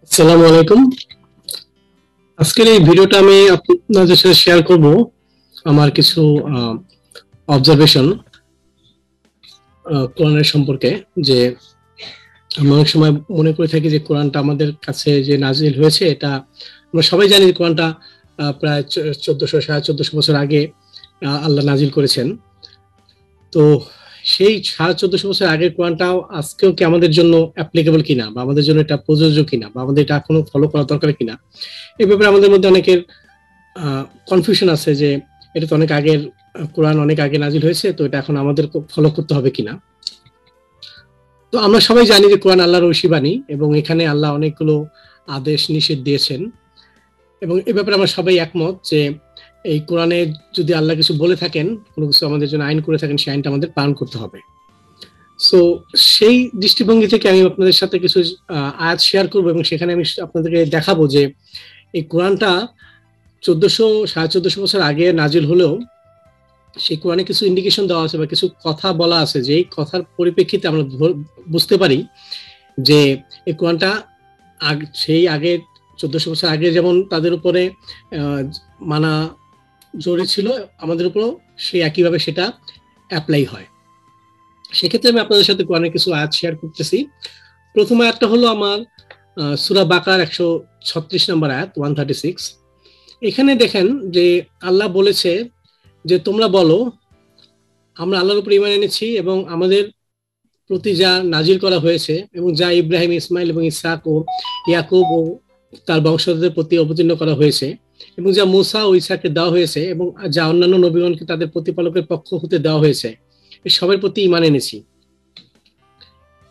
আসসালামু আলাইকুম। আজকের এই ভিডিওটা আমি আপনাদের সাথে শেয়ার করব আমার কিছু অবজারভেশন কোরআনের সম্পর্কে। যে আমরা অনেক সময় মনে করে থাকি যে কোরআনটা আমাদের কাছে যে নাজিল হয়েছে, এটা আমরা সবাই জানি যে কোরআনটা প্রায় 1400 বছর আগে আল্লাহ নাজিল করেছেন। তো সেই 1450 বছর আগের কোরআনটাও আজকেও কি আমাদের জন্য অ্যাপ্লিকেবল কিনা, বা আমাদের জন্য এটা প্রযোজ্য কিনা, বা আমাদের এটা এখনো ফলো করা দরকার কিনা, এই ব্যাপারে আমাদের মধ্যে অনেকের কনফিউশন আছে যে এটা তো অনেক আগের কোরআন, অনেক আগে নাজিল হয়েছে, তো এটা এখন আমাদের ফলো করতে হবে কিনা। তো আমরা সবাই জানি যে কোরআন আল্লাহর ঐশী বাণী, এবং এখানে আল্লাহ অনেকগুলো আদেশ নিষেধ দিয়েছেন, এবং এই ব্যাপারে আমরা সবাই একমত যে এই কোরআনে যদি আল্লাহ কিছু বলে থাকেন, কোনো কিছু আমাদের জন্য আইন করে থাকেন, সেই আইনটা আমাদের পালন করতে হবে। সো সেই দৃষ্টিভঙ্গি থেকে আমি আপনাদের সাথে কিছু আয়াত শেয়ার করবো, এবং সেখানে আমি আপনাদেরকে দেখাবো যে এই কোরআনটা 1400-1450 বছর আগে নাজিল হলেও সেই কোরআনে কিছু ইন্ডিকেশন দেওয়া আছে, বা কিছু কথা বলা আছে, যে এই কথার পরিপ্রেক্ষিতে আমরা বুঝতে পারি যে এই কোরআনটা সেই আগে 1400 বছর আগে যেমন তাদের উপরে মানা জরুরি ছিল, আমাদের উপরও সেই একইভাবে সেটা অ্যাপ্লাই হয়। সেক্ষেত্রে আমি আপনাদের সাথে কোরআনের কিছু আয়াত শেয়ার করতেছি। প্রথম আয়াতটা হলো আমার সূরা বাকার 136 নম্বর আয়াত, 136। এখানে দেখেন যে আল্লাহ বলেছে যে তোমরা বলো, আমরা আল্লাহর উপর ঈমান এনেছি এবং আমাদের প্রতি যা নাজিল করা হয়েছে, এবং যা ইব্রাহিম, ইসমাইল এবং ইসহাক ও ইয়াকুব ও তার বংশধরদের প্রতি অবতীর্ণ করা হয়েছে, এবং যা মুসা ও ইসহাককে দেওয়া হয়েছে, এবং যা অন্যান্য নবীগণকে তাদের প্রতিপালকের পক্ষ হতে দেওয়া হয়েছে, এই সবের প্রতি ঈমান এনেছি।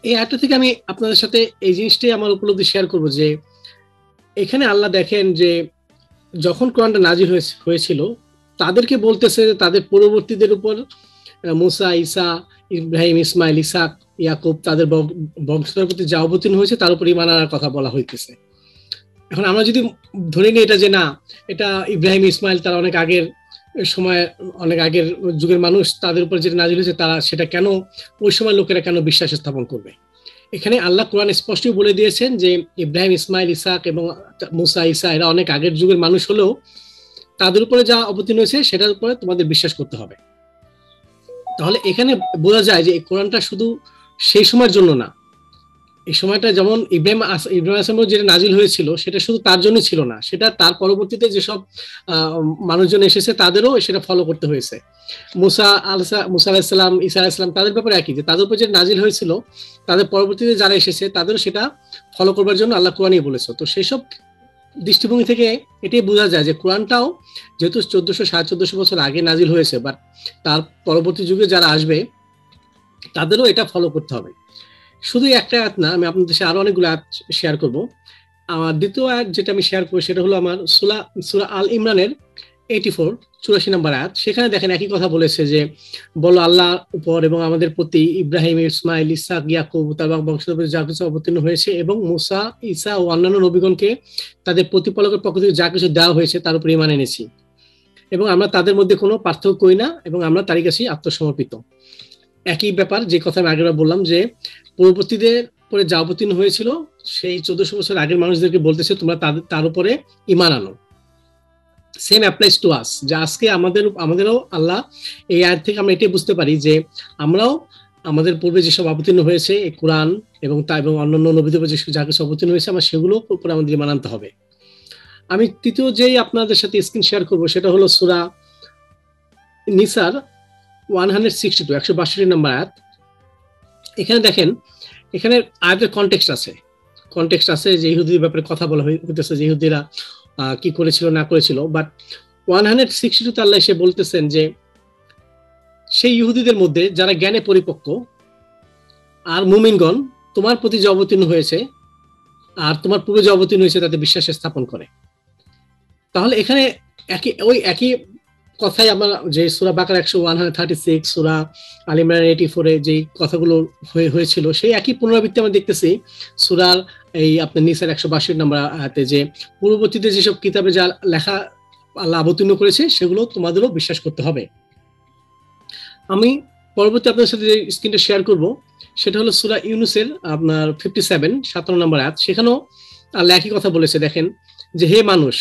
এই আয়াতটা থেকে আমি আপনাদের সাথে এই জিনিসটাই আমার উপলব্ধি শেয়ার করব যে এখানে আল্লাহ দেখেন যে যখন কোরআনটা নাজিল হয়েছিল, তাদেরকে বলতেছে যে তাদের পরবর্তীদের উপর মুসা, ঈসা, ইব্রাহিম, ইসমাইল, ইসহাক, ইয়াকুব তাদের বংশধরের প্রতি যা অবতীর্ণ হয়েছে তার উপর ঈমান আনার কথা বলা হইতেছে। এখন আমরা যদি ধরে নিই এটা যে না, এটা ইব্রাহিম, ইসমাইল তারা অনেক আগের সময়, অনেক আগের যুগের মানুষ, তাদের উপর যেটা নাজিল হয়েছে, তারা সেটা কেন, ওই সময় লোকেরা কেন বিশ্বাস স্থাপন করবে? এখানে আল্লাহ কোরআন স্পষ্টই বলে দিয়েছেন যে ইব্রাহিম, ইসমাইল, ইসহাক এবং মুসা, ঈসা এরা অনেক আগের যুগের মানুষ হলেও তাদের উপরে যা অবতীর্ণ হয়েছে সেটার উপরে তোমাদের বিশ্বাস করতে হবে। তাহলে এখানে বোঝা যায় যে এই কোরআনটা শুধু সেই সময়ের জন্য না, এই সময়টা যেমন ইব্রাহিম আসলাম যেটা নাজিল হয়েছিল সেটা শুধু তার জন্য ছিল না, সেটা তার পরবর্তীতে যেসব মানুষজন এসেছে তাদেরও সেটা ফলো করতে হয়েছে। মুসা আলাহিসাল্লাম, ঈসা আলাহিসাল্লাম তাদের ব্যাপারে একই, যে তাদের উপর যে নাজিল হয়েছিল তাদের পরবর্তীতে যারা এসেছে তাদেরও সেটা ফলো করবার জন্য আল্লাহ কোরআনই বলেছে। তো সেসব দৃষ্টিভঙ্গি থেকে এটাই বোঝা যায় যে কোরআনটাও যেহেতু 1400-1450 বছর আগে নাজিল হয়েছে, বাট তার পরবর্তী যুগে যারা আসবে তাদেরও এটা ফলো করতে হবে। শুধু একটা আয়াত না, আমি আপনাদের সাথে আরো অনেকগুলো আয়াত শেয়ার করব। আমার দ্বিতীয় আয়াত যেটা আমি শেয়ার করবো সেটা হলো আমার সূরা আল ইমরানের 84 নম্বর আয়াত। সেখানে দেখেন একই কথা বলেছে যে বলো আল্লাহর উপর এবং আমাদের প্রতি ইব্রাহিম, ইসমাইল, ইসহাক, ইয়াকুব তার বংশধর যা কিছু অবতীর্ণ হয়েছে, এবং মুসা, ঈসা ও অন্যান্য নবীগণকে তাদের প্রতিপালকের পক্ষ থেকে যা কিছু দেওয়া হয়েছে তার উপর ঈমান এনেছি, এবং আমরা তাদের মধ্যে কোনো পার্থক্য করি না, এবং আমরা তারই কাছেই আত্মসমর্পিত। একই ব্যাপার যে কথা আমি আগেবার বললাম, যে পূর্ববর্তীদের পরে যা অবতীর্ণ হয়েছিল সেই 1400 বছর আগের মানুষদেরকে বলতেছে তোমরা তার উপরে ঈমান আনো। সেম অ্যাপ্লাইজ টু আস, যে আজকে আমাদেরও আল্লাহ এই আয়াত থেকে আমরা এটাই বুঝতে পারি যে আমরাও আমাদের পূর্বে যেসব অবতীর্ণ হয়েছে এই কোরআন এবং অন্যান্য নবীদের যা কিছু অবতীর্ণ হয়েছে আমরা সেগুলো উপরে আমাদের ঈমান আনতে হবে। আমি তৃতীয় যেই আপনাদের সাথে স্ক্রিন শেয়ার করবো সেটা হলো সূরা নিসার 162 নম্বর আয়াত। এখানে দেখেন, এখানে আয়াতের কনটেক্সট আছে যে ইহুদিদের ব্যাপারে কথা বলা হইতেছে, যে ইহুদিরা কি করেছিল না করেছিল। বাট 162 আল্লাহ এসে বলতেছেন যে সেই ইহুদিদের মধ্যে যারা জ্ঞানে পরিপক্ক আর মুমিনগণ তোমার প্রতি যে অবতীর্ণ হয়েছে আর তোমার পূর্বে যে অবতীর্ণ হয়েছে তাতে বিশ্বাস স্থাপন করে। তাহলে এখানে একই কথাই আমার যে সূরা বাকার 136, সূরা আল ইমরান 84 যে কথাগুলো হয়েছিল সেই একই পুনরাবৃত্তি আমরা দেখতেছি সূরার এই আপনার নিসার 162 নম্বর আয়াতে, যে পূর্ববর্তীতে যেসব কিতাবে যা লেখা আল্লাহ অবতীর্ণ করেছে সেগুলো তোমাদেরও বিশ্বাস করতে হবে। আমি পরবর্তী আপনাদের সাথে যে স্ক্রিনটা শেয়ার করব সেটা হলো সূরা ইউনূসের আপনার 57 নম্বর আয়াত। সেখানেও আল্লাহ একই কথা বলেছে, দেখেন যে হে মানুষ,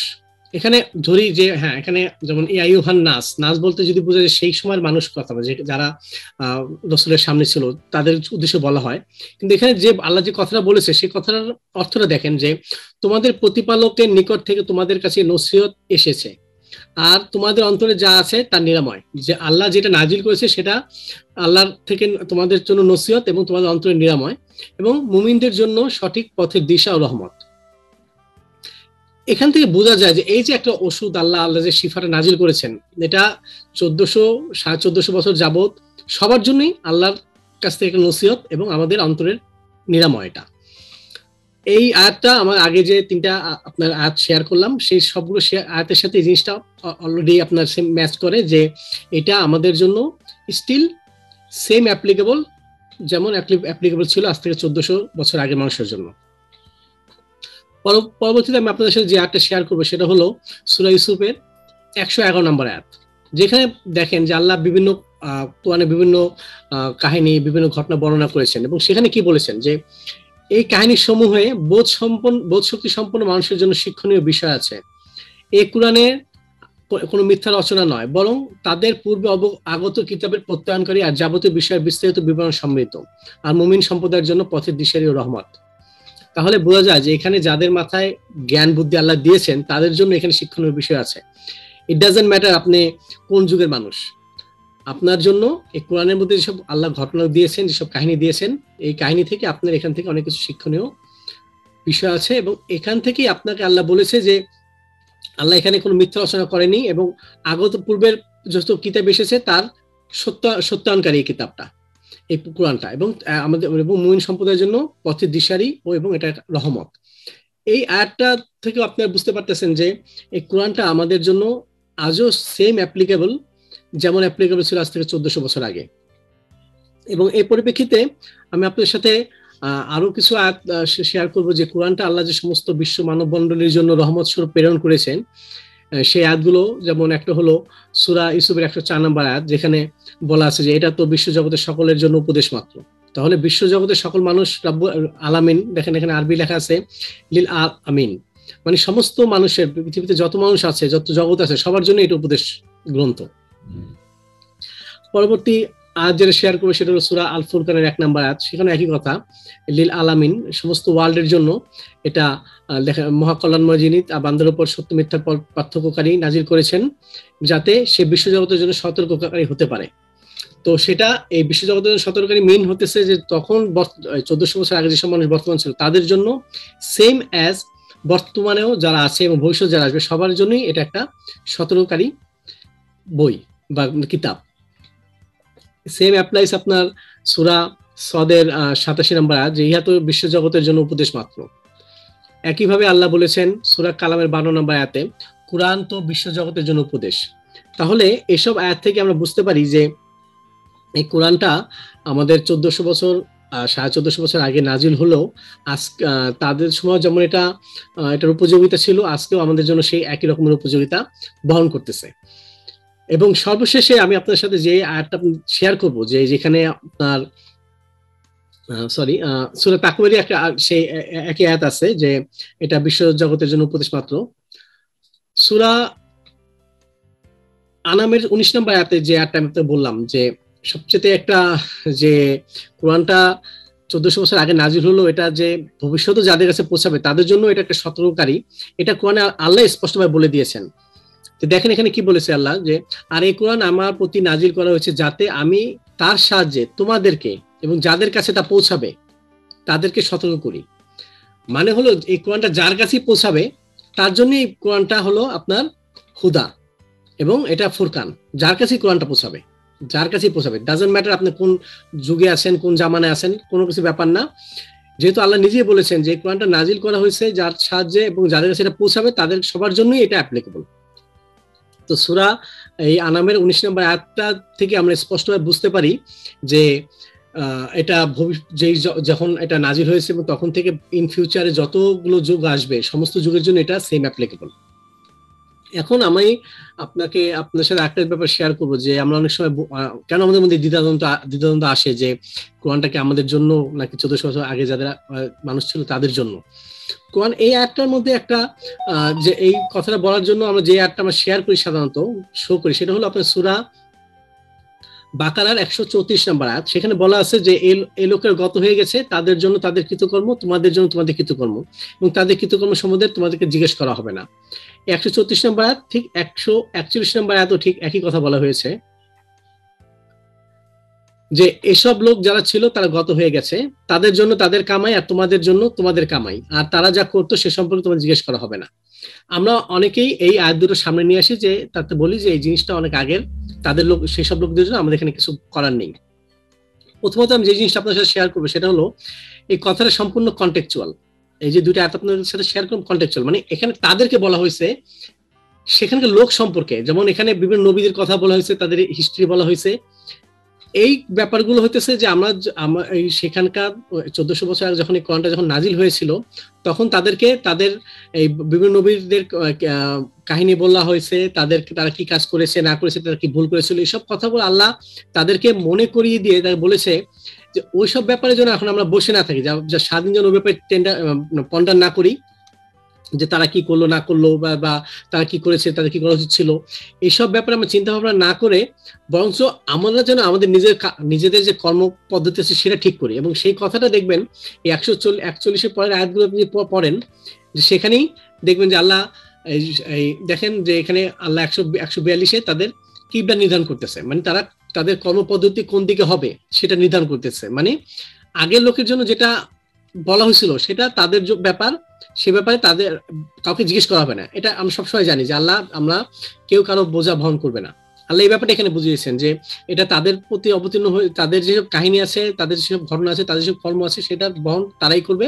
এখানে ধরি যে হ্যাঁ এখানে যেমন ইয়াইয়ুহান নাস, নাস বলতে যদি বোঝা যায় সেই সময়ের মানুষ কথা, যে যারা রসুলের সামনে ছিল তাদের উদ্দেশ্যে বলা হয়, কিন্তু এখানে যে আল্লাহ যে কথাটা বলেছে সেই কথার অর্থটা দেখেন যে তোমাদের প্রতিপালকের নিকট থেকে তোমাদের কাছে নসিহত এসেছে, আর তোমাদের অন্তরে যা আছে তার নিরাময়, যে আল্লাহ যেটা নাজিল করেছে সেটা আল্লাহর থেকে তোমাদের জন্য নসিহত এবং তোমাদের অন্তরে নিরাময়, এবং মুমিনদের জন্য সঠিক পথের দিশা ও রহমত। এখান থেকে বোঝা যায় যে এই যে একটা ওষুধ আল্লাহ যে শিফাটা নাজিল করেছেন, এটা 1400 বছর যাবত সবার জন্যই আল্লাহর কাছ থেকে একটা নসিহত এবং আমাদের অন্তরের নিরাময়। এটা এই আয়াতটা আমার আগে যে 3টা আপনার আয়াত শেয়ার করলাম সেই সবগুলো আয়াতের সাথে এই জিনিসটা অলরেডি আপনার সেম ম্যাচ করে, যে এটা আমাদের জন্য স্টিল সেম অ্যাপ্লিকেবল যেমন অ্যাপ্লিকেবল ছিল আজ থেকে 1400 বছর আগে মানুষের জন্য। পরবর্তীতে আমি আপনাদের সাথে যে আয়াতটা শেয়ার করবো সেটা হলো সূরা ইউসুফের 111 নম্বর আয়াত, যেখানে দেখেন যে আল্লাহ বিভিন্ন কোরআনে বিভিন্ন কাহিনী বিভিন্ন ঘটনা বর্ণনা করেছেন, এবং সেখানে কি বলেছেন যে এই কাহিনী সমূহে বোধ শক্তি সম্পন্ন মানুষের জন্য শিক্ষণীয় বিষয় আছে। এই কোরআনে কোনো মিথ্যা রচনা নয়, বরং তাদের পূর্বে আগত কিতাবের প্রত্যয়নকারী আর যাবতীয় বিষয়ের বিস্তারিত বিবরণ সমৃদ্ধ, আর মুমিন সম্প্রদায়ের জন্য পথের দিশারি ও রহমত। তাহলে বোঝা যায় যে এখানে যাদের মাথায় জ্ঞান বুদ্ধি আল্লাহ দিয়েছেন তাদের জন্য এখানে শিক্ষণীয় বিষয় আছে। ইট ডাজন্ট ম্যাটার আপনি কোন যুগের মানুষ, আপনার জন্য এই কোরআনের মধ্যে যেসব আল্লাহ ঘটনা দিয়েছেন, যেসব কাহিনী দিয়েছেন, এই কাহিনী থেকে আপনার এখান থেকে অনেক কিছু শিক্ষণীয় বিষয় আছে, এবং এখান থেকেই আপনাকে আল্লাহ বলেছে যে আল্লাহ এখানে কোনো মিথ্যা রচনা করেনি, এবং আগত পূর্বের যত কিতাব এসেছে তার সত্যায়নকারী এই কিতাবটা, এই কোরআনটা, এবং আমাদের এবং মুমিন সম্প্রদায়ের জন্য পথের দিশারি ও এবং এটা রহমত। এই আয়াতটা থেকে আপনারা বুঝতে পারতেছেন যে এই কোরআনটা আমাদের জন্য আজও সেম অ্যাপ্লিকেবল যেমন অ্যাপ্লিকেবল ছিল আজ থেকে 1400 বছর আগে। এবং এই পরিপ্রেক্ষিতে আমি আপনাদের সাথে আরো কিছু আয়াত শেয়ার করবো, যে কোরআনটা আল্লাহ যে সমস্ত বিশ্ব মানব মণ্ডলীর জন্য রহমত স্বরূপ প্রেরণ করেছেন সেই আয়াতগুলো, যেমন একটা হলো সূরা ইউসুফের 104 নম্বর আয়াত, যেখানে বলা আছে যে এটা তো বিশ্বজগতের সকলের জন্য উপদেশ মাত্র। তাহলে বিশ্বজগতের সকল মানুষ রাব্বুল আলামিন, দেখেন এখানে আরবি লেখা আছে লিল আমিন, মানে সমস্ত মানুষের, পৃথিবীতে যত মানুষ আছে যত জগৎ আছে সবার জন্য এটা উপদেশ গ্রন্থ। পরবর্তী আয়াত যেটা শেয়ার করবো সেটা হলো সূরা আল ফুরকানের 1 নম্বর আয়াত, সেখানে একই কথা লিল আলামিন, সমস্ত ওয়ার্ল্ডের জন্য এটা মহাকল্যাণময় যিনি বান্দার উপর সত্য মিথ্যার পার্থক্যকারী নাজিল করেছেন, যাতে সে বিশ্বজগতের জন্য সতর্ককারী হতে পারে। তো সেটা এই বিশ্বজগতের জন্য সতর্ককারী মেইন হতেছে যে তখন 1400 বছর আগে যেসব মানুষ বর্তমান ছিল তাদের জন্য সেম অ্যাজ বর্তমানেও যারা আছে এবং ভবিষ্যৎ যারা আসবে সবার জন্যই এটা একটা সতর্ককারী বই বা কিতাব। সেম অ্যাপ্লাইস আপনার সূরা সদের 87 নম্বর আয়াত, যে ইহা তো বিশ্বজগতের জন্য উপদেশ মাত্র। একইভাবে আল্লাহ বলেছেন সূরা কালামের 12 নম্বর আয়াতে, কোরআন তো বিশ্বজগতের জন্য উপদেশ। তাহলে এসব আয়াত থেকে আমরা বুঝতে পারি যে এই কোরআনটা আমাদের 1400 বছর 1450 বছর আগে নাজিল হলেও আজ তাদের সময় যেমন এটার উপযোগিতা ছিল, আজকেও আমাদের জন্য সেই একই রকমের উপযোগিতা বহন করতেছে। এবং সর্বশেষে আমি আপনার সাথে যে আয়াতটা শেয়ার করব, যে যেখানে আপনার সূরা তাকওয়ারই একটা সেই একই আয়াত আছে যে এটা বিশ্ব জগতের জন্য উপদেশ মাত্র। সূরা আনামের 19 নম্বর আয়াতে যে আয়াতটা আমি বললাম যে সবচেয়ে একটা, যে কোরআনটা 1400 বছর আগে নাজিল হলো, এটা যে ভবিষ্যতে যাদের কাছে পৌঁছাবে তাদের জন্য এটা একটা সতর্ককারী, এটা কোরআনে আল্লাহ স্পষ্টভাবে বলে দিয়েছেন। দেখেন এখানে কি বলেছে আল্লাহ, যে আর এই কোরআন আমার প্রতি নাজিল করা হয়েছে যাতে আমি তার সাহায্যে তোমাদেরকে এবং যাদের কাছে তা পৌঁছাবে তাদেরকে সতর্ক করি। মানে হলো এই কোরআনটা যার কাছে পৌঁছাবে তার জন্য এই কোরআনটা হলো আপনার হুদা, এবং এটা ফুরকান, যার কাছে কোরআনটা পৌঁছাবে, যার কাছে পৌঁছাবে, ডাজন্ট ম্যাটার আপনি কোন যুগে আছেন কোন জামানায় আছেন, কোনো কিছু ব্যাপার না। যেহেতু আল্লাহ নিজেই বলেছেন যে কোরআনটা নাজিল করা হয়েছে যার সাহায্যে এবং যাদের কাছে এটা পৌঁছাবে তাদের সবার জন্যই এটা অ্যাপ্লিকেবল। তো সূরা এই আনামের 19 নম্বর আয়াতটা থেকে আমরা স্পষ্টভাবে বুঝতে পারি যে এটা যখন এটা নাজিল হয়েছে এবং তখন থেকে ইন ফিউচারে যতগুলো যুগ আসবে সমস্ত যুগের জন্য এটা সেম অ্যাপ্লিকেবল। এখন আমি আপনার সাথে একটা ব্যাপার শেয়ার করবো যে আমরা অনেক সময় কেন আমাদের মধ্যে দ্বিধাদ্বন্দ্ব আসে যে কোরআনটাকে আমাদের জন্য নাকি 1400 বছর আগে যাদের মানুষ ছিল তাদের জন্য। কোরআন এই আয়াতটার মধ্যে একটা যে এই কথাটা বলার জন্য আমরা যে আয়াতটা আমরা শেয়ার করি সাধারণত শো করি সেটা হলো আপনার সূরা বাকারার 134 নম্বর আয়াত। সেখানে বলা আছে যে এই লোকের গত হয়ে গেছে, তাদের জন্য তাদের কৃতকর্ম, তোমাদের জন্য তোমাদের কৃতকর্ম, এবং তাদের কৃতকর্ম সম্বন্ধে তোমাদেরকে জিজ্ঞেস করা হবে না। 134 নম্বর আয়াত ঠিক 141 নম্বর আয়াতও ঠিক একই কথা বলা হয়েছে যে এসব লোক যারা ছিল তারা গত হয়ে গেছে, তাদের জন্য তাদের কামাই আর তোমাদের জন্য তোমাদের কামাই, আর তারা যা করতো সে সম্পর্কে তোমাদের জিজ্ঞেস করা হবে না। আমরা অনেকেই এই আয়াত দুটো সামনে নিয়ে আসি যে তাতে বলি যে এই জিনিসটা অনেক আগের, তাদের লোক সেসব লোকদের জন্য আমাদের এখানে কিছু করার নেই। প্রথমত আমি যে জিনিসটা আপনার সাথে শেয়ার করবো সেটা হলো এই কথাটা সম্পূর্ণ কন্টেক্সচুয়াল। এই যে দুইটা আয়াত আপনাদের সাথে শেয়ার করব কন্টেক্সচুয়াল, মানে এখানে তাদেরকে বলা হয়েছে সেখানকার লোক সম্পর্কে, যেমন এখানে বিভিন্ন নবীদের কথা বলা হয়েছে, তাদের হিস্ট্রি বলা হয়েছে। এই ব্যাপারগুলো হইতেছে যে আমরা এই সেখানকার 1400 বছর আগে যখন এই কোরআনটা যখন নাজিল হয়েছিল তখন তাদেরকে তাদের এই বিভিন্ন নবীদের কাহিনী বলা হয়েছে, তারা কি কাজ করেছে না করেছে, তারা কি ভুল করেছিল, এইসব কথাগুলো আল্লাহ তাদেরকে মনে করিয়ে দিয়ে তারা বলেছে যে ওইসব ব্যাপারের জন্য এখন আমরা বসে না থাকি, যা স্বাধীন জন ওই ব্যাপারে পন্ডার না করি যে তারা কি করলো না করলো বা তারা কি করেছে, তাদের কি করা উচিত ছিল, এইসব ব্যাপারে আমরা চিন্তা ভাবনা না করে বরঞ্চ আমরা যেন আমাদের নিজেদের যে কর্ম পদ্ধতি আছে সেটা ঠিক করি। এবং সেই কথাটা দেখবেন এই 141 পরের আয়াতগুলো আপনি পড়েন যে সেখানেই দেখবেন যে আল্লাহ এই দেখেন যে এখানে আল্লাহ 142 তাদের কিবলা নির্ধারণ করতেছে, মানে তারা তাদের কর্মপদ্ধতি কোন দিকে হবে সেটা নির্ধারণ করতেছে। মানে আগের লোকের জন্য যেটা বলা হয়েছিল সেটা তাদের ব্যাপার, সে ব্যাপারে তাদের কাউকে জিজ্ঞেস করা হবে না। এটা আমরা সবসময় জানি যে আল্লাহ আমরা কেউ কারো বোঝা বহন করবে না। আল্লাহ এই ব্যাপারটা এখানে বুঝিয়েছেন যে এটা তাদের প্রতি অবতীর্ণ হয়ে তাদের যেসব কাহিনী আছে, তাদের যেসব ঘটনা আছে, তাদের যেসব কর্ম আছে সেটা বহন তারাই করবে।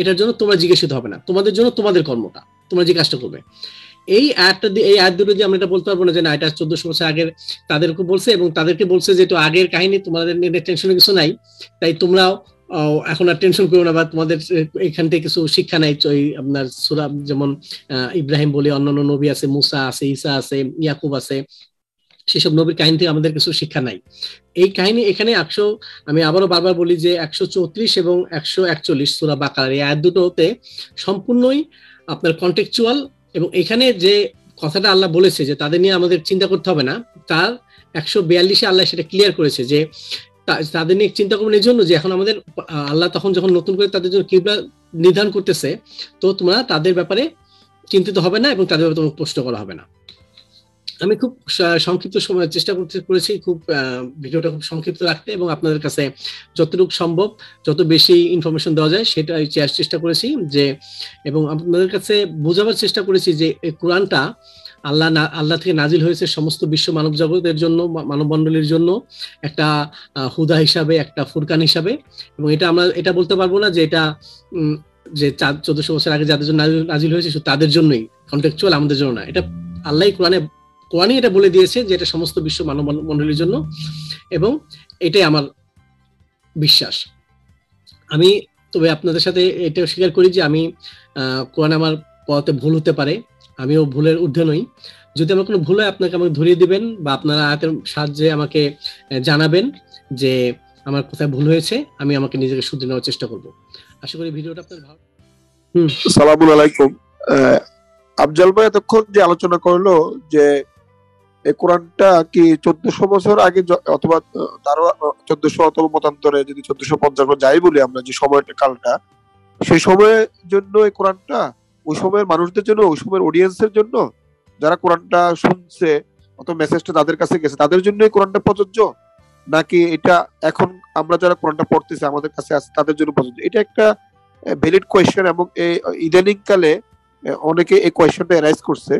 এটার জন্য তোমরা জিজ্ঞাসিত হবে না, তোমাদের জন্য তোমাদের কর্মটা তোমরা যে কাজটা করবে। এই আয়াত দুটো দিয়ে আমরা এটা বলতে পারবো না যে না এটা 1400 বছর আগের তাদেরকে বলছে এবং তাদেরকে বলছে যে তো আগের কাহিনী, তোমাদের টেনশনের কিছু নাই, তাই তোমরাও এখন আর টেনশন করো না বা তোমাদের এখান থেকে কিছু শিক্ষা নাই। আপনার সূরা যেমন ইব্রাহিম বলে অন্যান্য নবী আছে, মুসা আছে, ঈসা আছে, ইয়াকুব আছে, সেসব নবীর কাহিনী থেকে আমাদের কিছু শিক্ষা নাই। এই কাহিনী এখানে আমি আবারও বারবার বলি যে 134 এবং 141 সূরা বাকারার এই আয়াত দুটোতে সম্পূর্ণই আপনার কন্টেক্সচুয়াল, এবং এখানে যে কথাটা আল্লাহ বলেছে যে তাদের নিয়ে আমাদের চিন্তা করতে হবে না, তার 142 আল্লাহ সেটা ক্লিয়ার করেছে যে তাদের নিয়ে চিন্তা করবেন এই জন্য যে এখন আমাদের আল্লাহ তখন যখন নতুন করে তাদের জন্য কিবলা নির্ধারণ করতেছে, তো তোমরা তাদের ব্যাপারে চিন্তিত হবে না এবং তাদের ব্যাপারে তোমাকে প্রশ্ন করা হবে না। আমি খুব সংক্ষিপ্ত সময় চেষ্টা করেছি খুব ভিডিওটা খুব সংক্ষিপ্ত রাখতে এবং আপনাদের কাছে যতটুকু সম্ভব যত বেশি ইনফরমেশন দেওয়া যায় সেটা চেষ্টা করেছি যে, এবং আপনাদের কাছে বোঝাবার চেষ্টা করেছি যে এই কোরআনটা আল্লাহ থেকে নাজিল হয়েছে সমস্ত বিশ্ব মানব জগতের জন্য, মানব মণ্ডলীর জন্য একটা হুদা হিসাবে, একটা ফুরকান হিসাবে। এবং আমরা এটা বলতে পারবো না যে এটা যে 1400 বছর আগে যাদের জন্য নাজিল হয়েছে তাদের জন্যই কন্টেক্সচুয়াল, আমাদের জন্য না। এটা আল্লাহ কোরআনই এটা বলে দিয়েছে যে এটা সমস্ত বিশ্ব মানব মণ্ডলীর জন্য, এবং এটাই আমার বিশ্বাস। আমি তবে আপনাদের সাথে এটা স্বীকার করি যে আমি কোরআন আমার পথে ভুল হতে পারে, আমিও ভুলের ঊর্ধ্বে নই। যদি আমার কোনো ভুল হয় আপনাকে আমাকে ধরিয়ে দিবেন বা আপনারা আয়াতের সাহায্যে আমাকে জানাবেন যে আমার কোথায় ভুল হয়েছে, আমি আমাকে নিজেকে শুধরে নেওয়ার চেষ্টা করব। আশা করি ভিডিওটা আপনার ভালো। আসসালামু আলাইকুম। আফজাল ভাই এতক্ষণ যে আলোচনা করলো যে এই কোরআনটা কি 1400 বছর আগে অথবা তারও 1400 অথবা মতান্তরে যদি 1450 যাই বলি আমরা, যে সময়টা কালটা সেই সময়ের জন্য এই কোরআনটা ওই সময়ের মানুষদের জন্য, ওই সময়ের অডিয়েন্সের জন্য, যারা কোরআনটা শুনছে অথবা মেসেজটা তাদের কাছে গেছে তাদের জন্য এই কোরআনটা প্রযোজ্য, নাকি এটা এখন আমরা যারা কোরআনটা পড়তেছি আমাদের কাছে আছে তাদের জন্য প্রযোজ্য? এটা একটা ভ্যালিড কোয়েশ্চেন এবং এই ইদানিং কালে অনেকে এই কোয়েশ্চেনটা রাইজ করছে।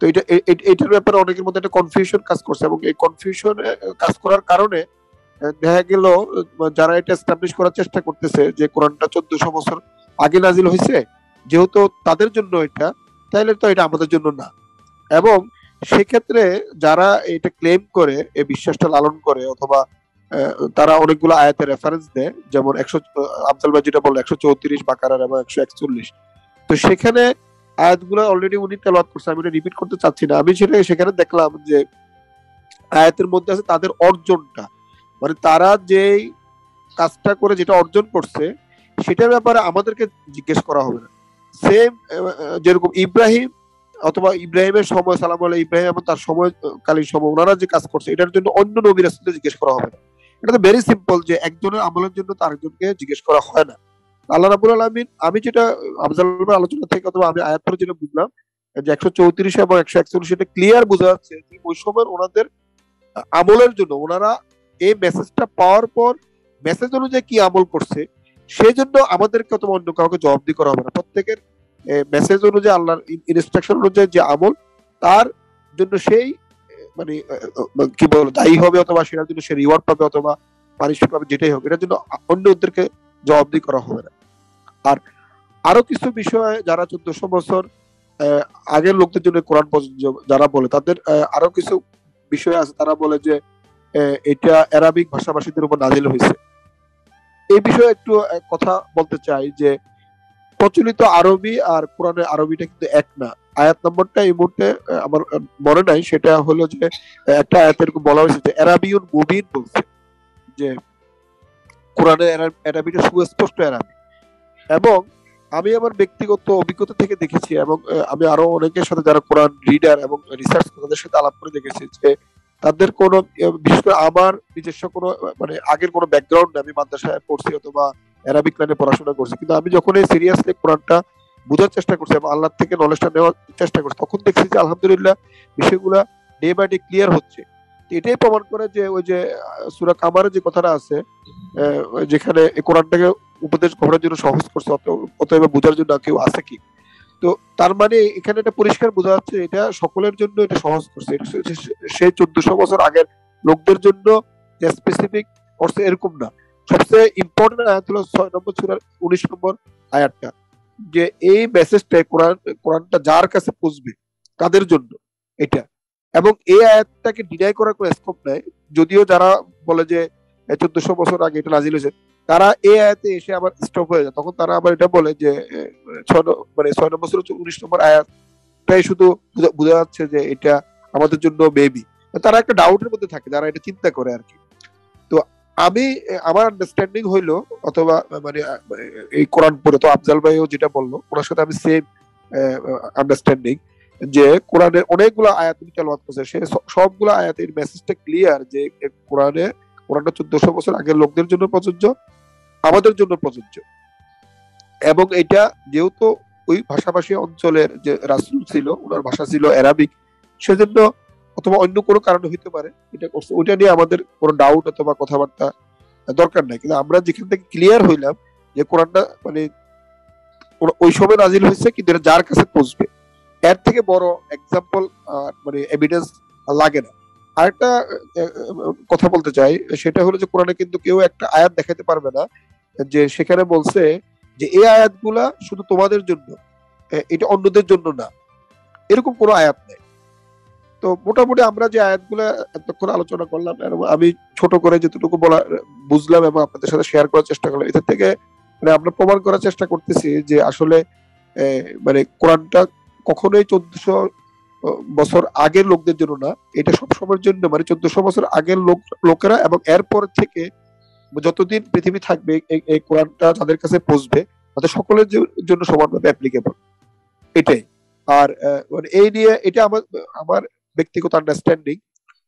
তো এটার ব্যাপারে অনেকের মধ্যে একটা কনফিউশন কাজ করছে, এবং এই কনফিউশন কাজ করার কারণে দেখা গেল যারা এটা এস্টাবলিশ করার চেষ্টা করতেছে যে কোরআনটা 1400 বছর আগে নাজিল হয়েছে, যেহেতু তাদের জন্য এটা, তাহলে তো এটা আমাদের জন্য না। এবং সেক্ষেত্রে যারা এটা ক্লেম করে, এই বিশ্বাসটা লালন করে, অথবা তারা অনেকগুলো আয়াতের রেফারেন্স দেয়, যেমন আফজাল ভাই যেটা বলল 134 বাকারার এবং 141, তো সেখানে আয়াতগুলো অলরেডি উনি তেলাওয়াত করছে, আমি এটা রিপিট করতে চাচ্ছি না। আমি সেখানে দেখলাম যে আয়াতের মধ্যে আছে তাদের অর্জনটা, মানে তারা যেই কাজটা করে যেটা অর্জন করছে সেটার ব্যাপারে আমাদেরকে জিজ্ঞেস করা হবে না। সেম যেরকম ইব্রাহিম অথবা ইব্রাহিমের সময়, সালাম আলাইহি ইব্রাহিম এবং তার সময়কালীন সময় ওনারা যে কাজ করছে এটার জন্য অন্য নবী রাসূলদের জিজ্ঞেস করা হবে না। এটা তো ভেরি সিম্পল যে একজনের আমলের জন্য তো আরেকজনকে জিজ্ঞেস করা হয় না। আল্লাহ রাব্বুল আলামিন, আমি যেটা আফজাল ভাইয়ের আলোচনা থেকে অথবা আমি আয়াত পড়ে যেটা বুঝলাম যে 134 এবং 141 এটা ক্লিয়ার বোঝা যাচ্ছে যে ওই সময় ওনাদের আমলের জন্য, ওনারা এই মেসেজটা পাওয়ার পর মেসেজ অনুযায়ী কি আমল করছে সেই জন্য আমাদেরকে অথবা অন্য কাউকে জবাবদিহি করা হবে না। প্রত্যেকের মেসেজ অনুযায়ী, আল্লাহর ইনস্ট্রাকশন অনুযায়ী যে আমল, তার জন্য সেই মানে কি বল দায়ী হবে অথবা সেটার জন্য সে রিওয়ার্ড পাবে অথবা পানিশমেন্ট পাবে, যেটাই হোক, এটার জন্য অন্য ওদেরকে জবাবদিহি করা হবে না। আর আরো কিছু বিষয় যারা 1400 বছর আগের লোকদের জন্য কোরআন যারা বলে তাদের আরো কিছু বিষয় আছে। তারা বলে যে এটা অ্যারাবিক ভাষাভাষীদের উপর নাজিল হয়েছে। এই বিষয়ে একটু কথা বলতে চাই যে প্রচলিত আরবি আর কোরআনের আরবিটা কিন্তু এক না। আয়াত নম্বরটা এই মুহূর্তে আমার মনে নাই, সেটা হলো যে একটা আয়াত এরকম বলা হয়েছে যে আরাবিউন মুবিন বলছে, যে কোরআনের আরবিটা সুস্পষ্ট আরবি। এবং আমি আমার ব্যক্তিগত অভিজ্ঞতা থেকে দেখেছি এবং আমি আরো অনেকের সাথে যারা কোরআন রিডার এবং রিসার্চ তাদের সাথে আলাপ করে দেখেছি যে তাদের কোনো, বিশেষ করে আমার নিজস্ব কোনো মানে আগের কোনো ব্যাকগ্রাউন্ড নেই, আমি মাদ্রাসায় পড়ছি অথবা অ্যারাবিক লাইনে পড়াশোনা করছি, কিন্তু আমি যখন এই সিরিয়াসলি কোরআনটা বোঝার চেষ্টা করছি এবং আল্লাহ থেকে নলেজটা নেওয়ার চেষ্টা করছি, তখন দেখছি যে আলহামদুলিল্লাহ বিষয়গুলা ডে বাই ডে ক্লিয়ার হচ্ছে। এটাই প্রমাণ করে যে ওই যে সূরা কামারের যে কথাটা আছে, যেখানে এই কোরআনটাকে উপদেশ গ্রহণের জন্য সহজ করছে, অতএব বোঝার জন্য কেউ আছে কি। তো তার মানে এখানে এটা পরিষ্কার বোঝা যাচ্ছে এটা সকলের জন্য এটা সহজ করছে। সেই 1400 বছর আগের লোকদের জন্য স্পেসিফিক করছে এরকম না। সবচেয়ে ইম্পর্টেন্ট আয়াত হলো 6 নম্বর সূরার 19 নম্বর আয়াতটা, যে এই মেসেজটা কোরআনটা যার কাছে পৌঁছবে তাদের জন্য এটা। এবং এই আয়াতটাকে ডিনাই করার কোনো স্কোপ নাই। যদিও যারা বলে যে 1400 বছর আগে এটা নাজিল হয়েছে, তারা এই আয়াতে এসে আবার স্টপ হয়ে যায়, তখন তারা আবার এটা বলে যে 6 নম্বর সূরা 19 নম্বর আয়াতটাই শুধু বোঝা যাচ্ছে যে এটা আমাদের জন্য বেবি। তারা একটা ডাউটের মধ্যে থাকে যারা এটা চিন্তা করে আর কি। তো আমার আন্ডারস্ট্যান্ডিং হইলো অথবা মানে এই কোরআন পড়ে তো আফজাল ভাইও যেটা বললো ওনার সাথে আমি সেম আন্ডারস্ট্যান্ডিং, যে কোরআনের অনেকগুলো আয়াত তেলাওয়াত করছে, সে সবগুলো আয়াতের মেসেজটা ক্লিয়ার যে কোরআনটা 1400 বছর আগের লোকদের জন্য প্রযোজ্য, আমাদের জন্য প্রযোজ্য। এবং এটা যেহেতু ওই ভাষাভাষী অঞ্চলের যে রাসূল ছিল ওনার ভাষা ছিল অ্যারাবিক, সেজন্য অথবা অন্য কোনো কারণে হইতে পারে এটা করছে, ওইটা নিয়ে আমাদের কোনো ডাউট অথবা কথাবার্তা দরকার নাই। কিন্তু আমরা যেখান থেকে ক্লিয়ার হইলাম যে কোরআনটা মানে ওই সময় নাজিল হয়েছে, কিন্তু এটা যার কাছে পৌঁছবে, এর থেকে বড় এক্সাম্পল মানে এভিডেন্স লাগে না। আরেকটা কথা বলতে চাই, সেটা হলো যে কোরআনে কিন্তু কেউ একটা আয়াত দেখাতে পারবে না যে সেখানে বলছে যে এই আয়াতগুলা শুধু তোমাদের জন্য, এটা অন্যদের জন্য না, এরকম কোনো আয়াত নেই। তো মোটামুটি আমরা যে আয়াতগুলা এতক্ষণ আলোচনা করলাম, আমি ছোট করে যেটুকু বুঝলাম এবং আপনাদের সাথে শেয়ার করার চেষ্টা করলাম, এটার থেকে মানে আমরা প্রমাণ করার চেষ্টা করতেছি যে আসলে মানে কোরআনটা কখনোই 1400 বছর আগের লোকদের জন্য না, এটা সব সময়ের জন্য, মানে 1400 বছর আগের লোকেরা এবং এরপর থেকে যতদিন পৃথিবী থাকবে এই কোরআনটা যাদের কাছে পৌঁছবে তাদের সকলের জন্য সমানভাবে অ্যাপ্লিকেবল, এটাই। আর মানে এই নিয়ে এটা আমার ব্যক্তিগত আন্ডারস্ট্যান্ডিং।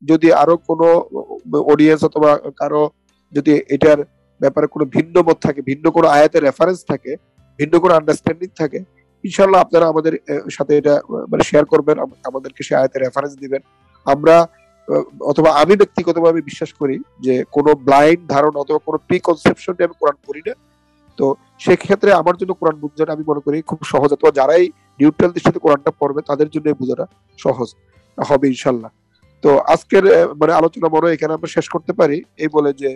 যদি আরো কোনো অডিয়েন্স অথবা কারো যদি এটার ব্যাপারে কোনো ভিন্ন মত থাকে, ভিন্ন কোনো আয়াতের রেফারেন্স থাকে, ভিন্ন কোনো আন্ডারস্ট্যান্ডিং থাকে, ইনশাল্লাহ আপনারা আমাদের সাথে এটা মানে শেয়ার করবেন, আমাদেরকে সে আয়াতের রেফারেন্স দিবেন। আমরা অথবা আমি ব্যক্তিগতভাবে বিশ্বাস করি যে কোনো ব্লাইন্ড ধারণা অথবা কোনো প্রি কনসেপশন নিয়ে আমি কোরআন পড়ি না। তো সেক্ষেত্রে আমার জন্য কোরআন বুঝাটা আমি মনে করি খুব সহজ, অথবা যারাই নিউট্রাল দৃষ্টিতে কোরআনটা পড়বে তাদের জন্য বোঝাটা সহজ হবে ইনশাল্লাহ। তো আজকের মানে আলোচনা বড় এখানে আমরা শেষ করতে পারি এই বলে যে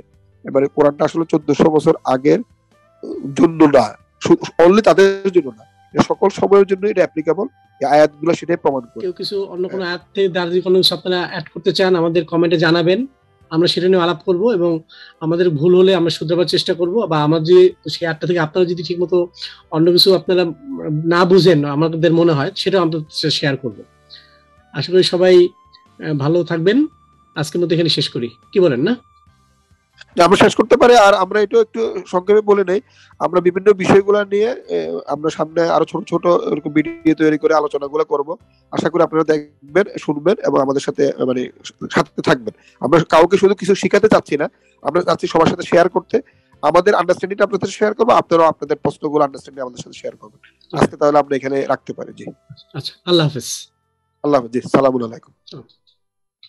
মানে কোরআনটা আসলে 1400 বছর আগের জন্য না, অনলি তাদের জন্য না, সকল সময়ের জন্য এটা অ্যাপ্লিকেবল। এই আয়াতগুলো সেটাই প্রমাণ করে। কেউ কিছু অন্য কোনো আয়াত থেকে যদি কোনো আপনারা অ্যাড করতে চান আমাদের কমেন্টে জানাবেন, আমরা সেটা নিয়ে আলাপ করব, এবং আমাদের ভুল হলে আমরা শুধরাবার চেষ্টা করব, বা আমার যে সেই 8টা থেকে আপনারা যদি ঠিক মতো অন্য কিছু আপনারা না বুঝেন আমাদের মনে হয়, সেটা আমরা শেয়ার করব। আশা করি সবাই ভালো থাকবেন। আজকের মতো এখানে শেষ করি, কি বলেন? না আমরা শেষ করতে পারি। আর আমরা এটা একটু সংক্ষেপে বলে নেই, আমরা বিভিন্ন বিষয়গুলো নিয়ে আমরা সামনে আরো ছোট ছোট এরকম ভিডিও তৈরি করে আলোচনাগুলো করব। আশা করি আপনারা দেখবেন, শুনবেন এবং আমাদের সাথে মানে সাথে থাকবেন। আমরা কাউকে শুধু কিছু শিখাতে চাচ্ছি না, আমরা চাচ্ছি সবার সাথে শেয়ার করতে। আমাদের আন্ডারস্ট্যান্ডিংটা আপনাদের সাথে শেয়ার করবো, আপনারাও আপনাদের প্রশ্নগুলো আন্ডারস্ট্যান্ডিং আমাদের সাথে শেয়ার করবেন। আজকে তাহলে আমরা এখানে রাখতে পারি। জি আচ্ছা, আল্লাহ হাফেজ। আল্লাহ হাফেজ। জি সালামুন আলাইকুম।